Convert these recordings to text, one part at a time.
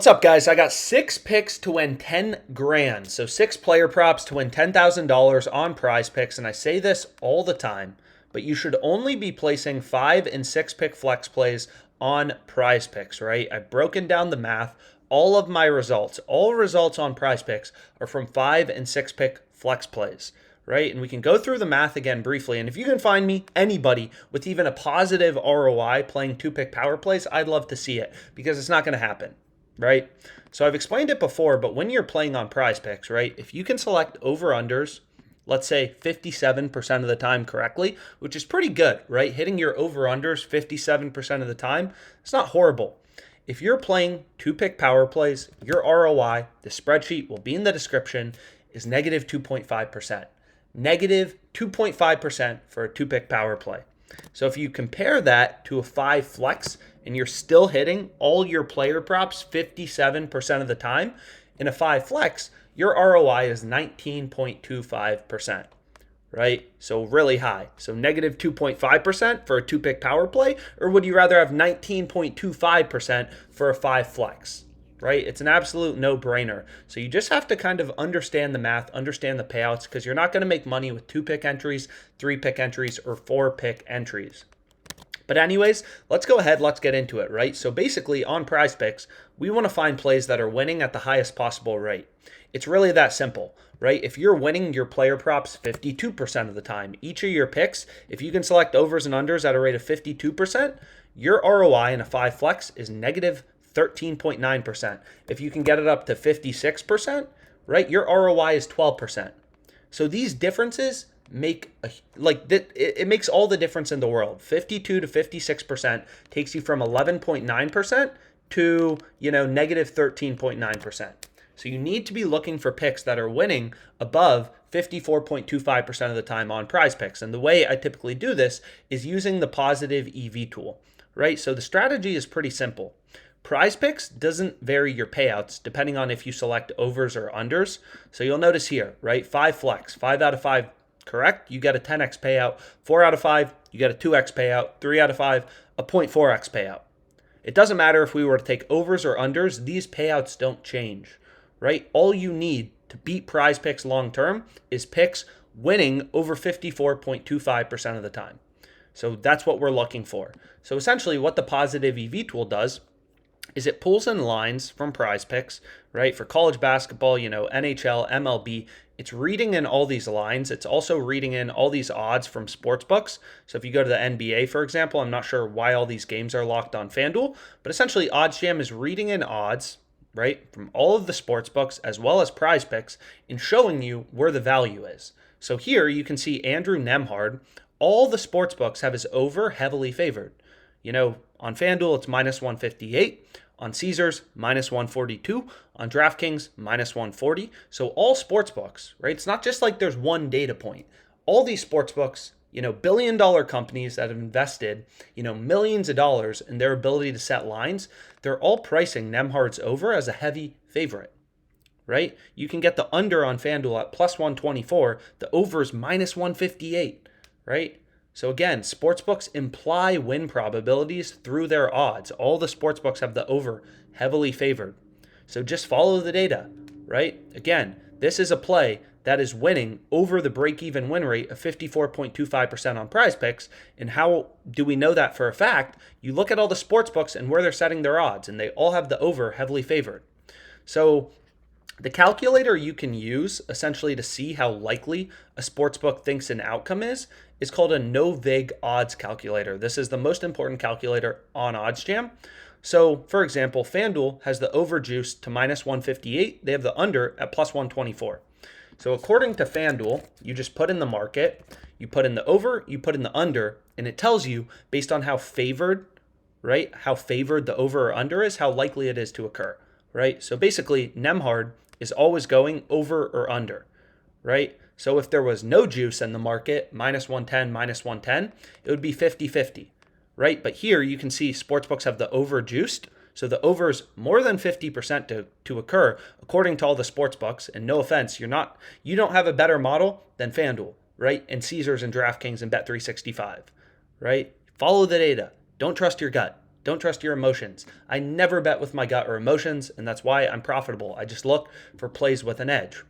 What's up, guys? I got 6 picks to win 10 grand. So 6 player props to win $10,000 on PrizePicks. And I say this all the time, but you should only be placing 5 and 6 pick flex plays on PrizePicks, right? I've broken down the math. All of my results, all results on PrizePicks are from 5 and 6 pick flex plays, right? And we can go through the math again briefly. And if you can find me anybody with even a positive ROI playing 2 pick power plays, I'd love to see it because it's not going to happen. Right? So I've explained it before, but when you're playing on PrizePicks, right, if you can select over-unders, let's say 57% of the time correctly, which is pretty good, right? Hitting your over-unders 57% of the time, it's not horrible. If you're playing 2 pick power plays, your ROI, the spreadsheet will be in the description, is negative 2.5%. Negative 2.5% for a 2 pick power play. So if you compare that to a 5 flex and you're still hitting all your player props 57% of the time, in a 5 flex, your ROI is 19.25%, right? So really high. So negative 2.5% for a 2 pick power play, or would you rather have 19.25% for a 5 flex? Right? It's an absolute no-brainer. So you just have to kind of understand the math, understand the payouts, because you're not going to make money with 2 pick entries, 3 pick entries, or 4 pick entries. But anyways, let's go ahead, let's get into it, right? So basically on PrizePicks, we want to find plays that are winning at the highest possible rate. It's really that simple, right? If you're winning your player props 52% of the time, each of your picks, if you can select overs and unders at a rate of 52%, your ROI in a 5 flex is negative 13.9%. If you can get it up to 56%, right, your ROI is 12%. So these differences make it makes all the difference in the world. 52 to 56% takes you from 11.9% to, negative 13.9%. So you need to be looking for picks that are winning above 54.25% of the time on PrizePicks. And the way I typically do this is using the positive EV tool, right? So the strategy is pretty simple. PrizePicks doesn't vary your payouts depending on if you select overs or unders. So you'll notice here, right? 5 flex, 5 out of 5 correct, you get a 10x payout. 4 out of 5, you get a 2x payout. 3 out of 5, a 0.4x payout. It doesn't matter if we were to take overs or unders, these payouts don't change, right? All you need to beat PrizePicks long term is picks winning over 54.25% of the time. So that's what we're looking for. So essentially what the positive EV tool does is it pulls in lines from PrizePicks, right? For college basketball, NHL, MLB, it's reading in all these lines. It's also reading in all these odds from sportsbooks. So if you go to the NBA, for example, I'm not sure why all these games are locked on FanDuel, but essentially OddsJam is reading in odds, right, from all of the sportsbooks as well as PrizePicks and showing you where the value is. So here you can see Andrew Nemhard. All the sportsbooks have his over heavily favored. On FanDuel, it's minus 158. On Caesars, minus 142. On DraftKings, minus 140. So all sportsbooks, right? It's not just like there's one data point. All these sportsbooks, billion-dollar companies that have invested, millions of dollars in their ability to set lines, they're all pricing Nemhard's over as a heavy favorite, right? You can get the under on FanDuel at plus 124. The over is minus 158, right? So again, sportsbooks imply win probabilities through their odds. All the sportsbooks have the over heavily favored. So just follow the data, right? Again, this is a play that is winning over the break-even win rate of 54.25% on PrizePicks. And how do we know that for a fact? You look at all the sportsbooks and where they're setting their odds, and they all have the over heavily favored. So the calculator you can use essentially to see how likely a sportsbook thinks an outcome is called a no-vig odds calculator. This is the most important calculator on OddsJam. So, for example, FanDuel has the over juice to minus 158. They have the under at plus 124. So according to FanDuel, you just put in the market, you put in the over, you put in the under, and it tells you based on how favored, right, how favored the over or under is, how likely it is to occur, right? So basically, Nemhard is always going over or under, right? So if there was no juice in the market, minus 110, minus 110, it would be 50-50, right? But here you can see sportsbooks have the over juiced. So the over is more than 50% to occur according to all the sportsbooks. And no offense, you don't have a better model than FanDuel, right? And Caesars and DraftKings and Bet365, right? Follow the data. Don't trust your gut. Don't trust your emotions. I never bet with my gut or emotions, and that's why I'm profitable. I just look for plays with an edge.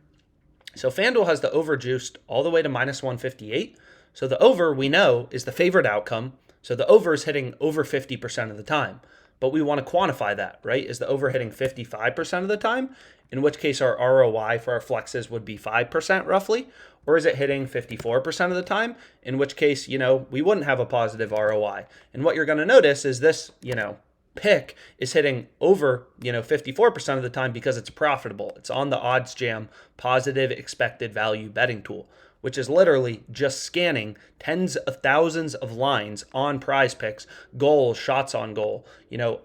So FanDuel has the over juiced all the way to minus 158. So the over, we know, is the favorite outcome. So the over is hitting over 50% of the time. But we want to quantify that, right? Is the over hitting 55% of the time? In which case our ROI for our flexes would be 5% roughly. Or is it hitting 54% of the time? In which case, we wouldn't have a positive ROI. And what you're going to notice is this, pick is hitting over 54% of the time because it's profitable. It's on the odds jam positive expected value betting tool, which is literally just scanning tens of thousands of lines on PrizePicks, goals, shots on goal.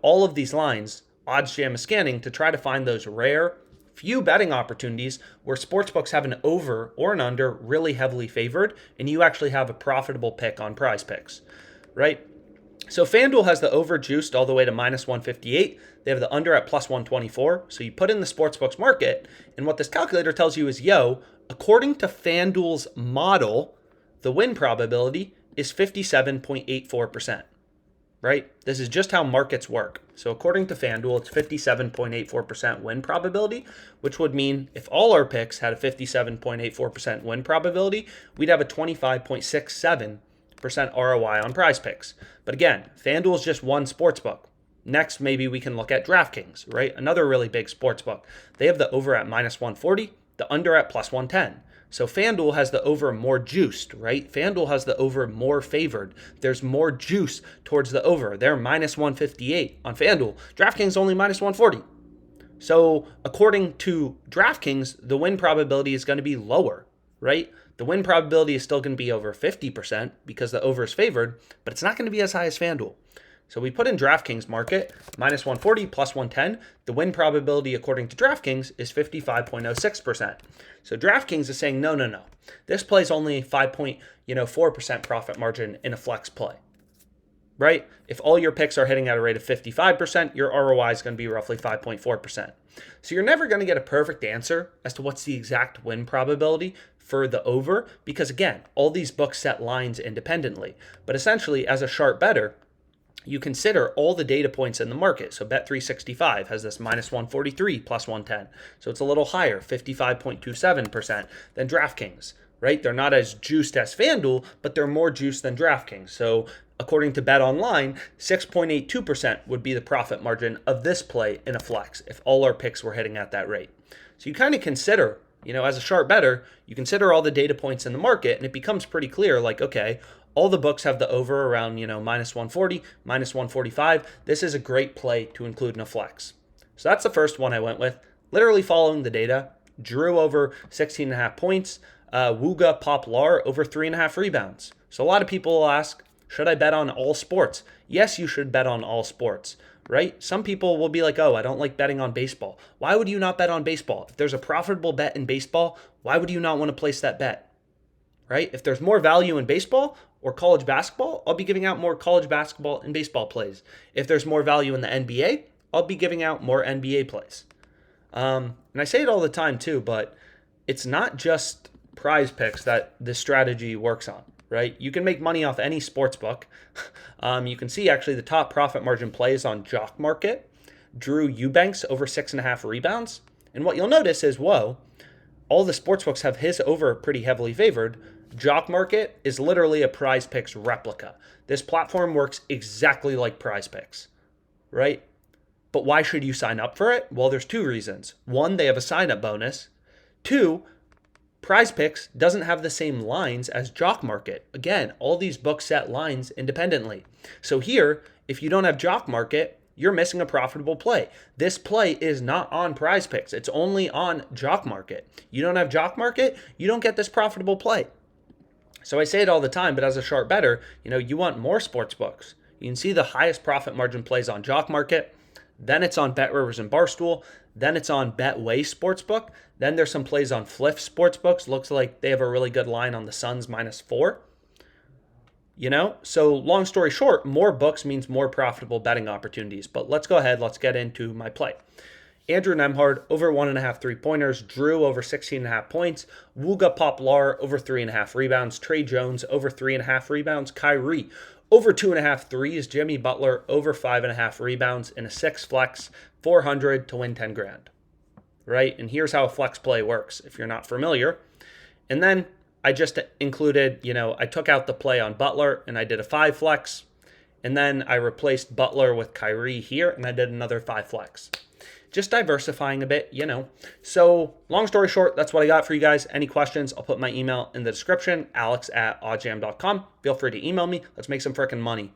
All of these lines odds jam is scanning to try to find those rare few betting opportunities where sportsbooks have an over or an under really heavily favored and you actually have a profitable pick on PrizePicks, right? So FanDuel has the over juiced all the way to minus 158. They have the under at plus 124. So you put in the sportsbooks market, and what this calculator tells you is, according to FanDuel's model, the win probability is 57.84%, right? This is just how markets work. So according to FanDuel, it's 57.84% win probability, which would mean if all our picks had a 57.84% win probability, we'd have a 25.67% ROI on PrizePicks. But again, FanDuel's just one sportsbook. Next, maybe we can look at DraftKings, right? Another really big sportsbook. They have the over at minus 140, the under at plus 110. So FanDuel has the over more juiced, right? FanDuel has the over more favored. There's more juice towards the over. They're minus 158 on FanDuel. DraftKings only minus 140. So according to DraftKings, the win probability is going to be lower, right? The win probability is still going to be over 50% because the over is favored, but it's not going to be as high as FanDuel. So we put in DraftKings market, minus 140, plus 110. The win probability, according to DraftKings, is 55.06%. So DraftKings is saying, no. This play is only 5.4% profit margin in a flex play, right? If all your picks are hitting at a rate of 55%, your ROI is going to be roughly 5.4%. So you're never going to get a perfect answer as to what's the exact win probability for the over, because again, all these books set lines independently. But essentially, as a sharp bettor, you consider all the data points in the market. So Bet365 has this minus 143 plus 110. So it's a little higher, 55.27% than DraftKings, right? They're not as juiced as FanDuel, but they're more juiced than DraftKings. So according to Bet Online, 6.82% would be the profit margin of this play in a flex if all our picks were hitting at that rate. So you kind of consider, as a sharp bettor, you consider all the data points in the market and it becomes pretty clear, like, okay, all the books have the over around, minus 140, minus 145. This is a great play to include in a flex. So that's the first one I went with. Literally following the data. Drew over 16.5 points. Wooga Poplar over 3.5 rebounds. So a lot of people will ask, should I bet on all sports? Yes, you should bet on all sports, right? Some people will be like, I don't like betting on baseball. Why would you not bet on baseball? If there's a profitable bet in baseball, why would you not want to place that bet, right? If there's more value in baseball or college basketball, I'll be giving out more college basketball and baseball plays. If there's more value in the NBA, I'll be giving out more NBA plays. And I say it all the time too, but it's not just PrizePicks that this strategy works on, right? You can make money off any sports book. You can see actually the top profit margin plays on Jock Market. Drew Eubanks over 6.5 rebounds. And what you'll notice is, all the sports books have his over pretty heavily favored. Jock Market is literally a PrizePicks replica. This platform works exactly like PrizePicks, right? But why should you sign up for it? Well, there's two reasons. One, they have a sign-up bonus. Two, PrizePicks doesn't have the same lines as Jock Market. Again, all these books set lines independently. So here, if you don't have Jock Market, you're missing a profitable play. This play is not on PrizePicks. It's only on Jock Market. You don't have Jock Market, you don't get this profitable play. So I say it all the time, but as a sharp bettor, you want more sports books. You can see the highest profit margin plays on Jock Market. Then it's on BetRivers and Barstool. Then it's on Betway Sportsbook. Then there's some plays on Fliff Sportsbooks. Looks like they have a really good line on the Suns -4. So long story short, more books means more profitable betting opportunities. But let's go ahead. Let's get into my play. Andrew Nemhard over 1.5 3-pointers. Drew over 16.5 points. Wooga Poplar over 3.5 rebounds. Trey Jones over 3.5 rebounds. Kyrie Over 2.5 threes, Jimmy Butler. Over 5.5 rebounds in a 6 flex, 400 to win 10 grand. Right? And here's how a flex play works if you're not familiar. And then I just included, I took out the play on Butler and I did a 5 flex. And then I replaced Butler with Kyrie here and I did another 5 flex. Just diversifying a bit, So long story short, that's what I got for you guys. Any questions, I'll put my email in the description, alex@oddsjam.com. Feel free to email me. Let's make some freaking money.